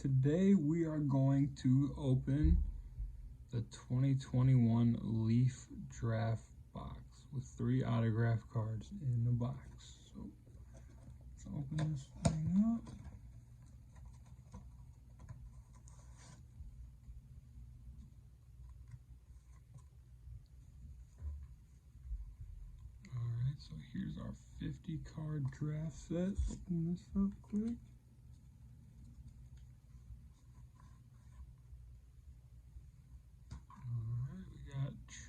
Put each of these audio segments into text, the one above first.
today we are going to open the 2021 Leaf Draft box with 3 autograph cards in the box. So let's open this thing up. Alright, so here's our 50 card draft set. Open this up quick.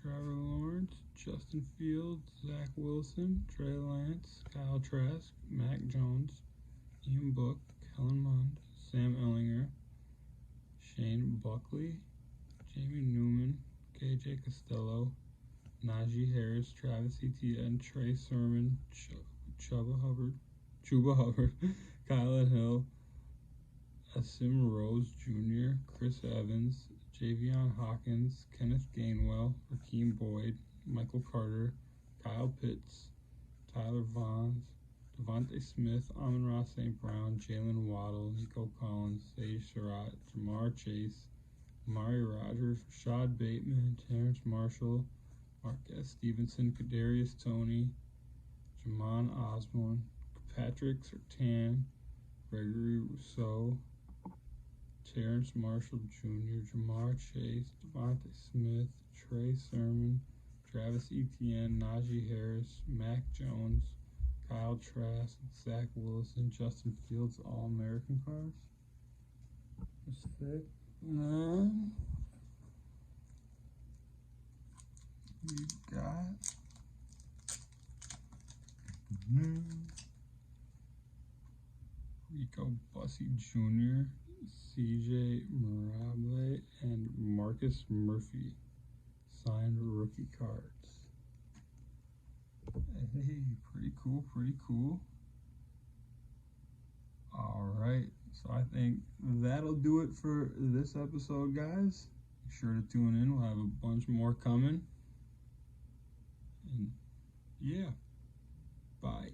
Trevor Lawrence, Justin Fields, Zach Wilson, Trey Lance, Kyle Trask, Mac Jones, Ian Book, Kellen Mond, Sam Ehlinger, Shane Buckley, Jamie Newman, KJ Costello, Najee Harris, Travis Etienne, Trey Sermon, Chuba Hubbard, Kylan Hill, Asim Rose Jr., Chris Evans, Javion Hawkins, Kenneth Gainwell, Raheem Boyd, Michael Carter, Kyle Pitts, Tyler Vaughns, Devontae Smith, Amon-Ra St. Brown, Jalen Waddle, Nico Collins, Sage Surratt, Jamar Chase, Amari Rogers, Rashad Bateman, Terrence Marshall, Marquez Stevenson, Kadarius Toney, Jamon Osborne, Patrick Surtain, Gregory Rousseau, Terrence Marshall Jr., Jamar Chase, Devontae Smith, Trey Sermon, Travis Etienne, Najee Harris, Mac Jones, Kyle Trask, Zach Wilson, Justin Fields, All-American cards. That's thick. And we got Rico Bussey Jr., CJ Mirable, and Marcus Murphy signed rookie cards. Hey, pretty cool. All right, so I think that'll do it for this episode, guys. Be sure to tune in. We'll have a bunch more coming. And yeah, bye.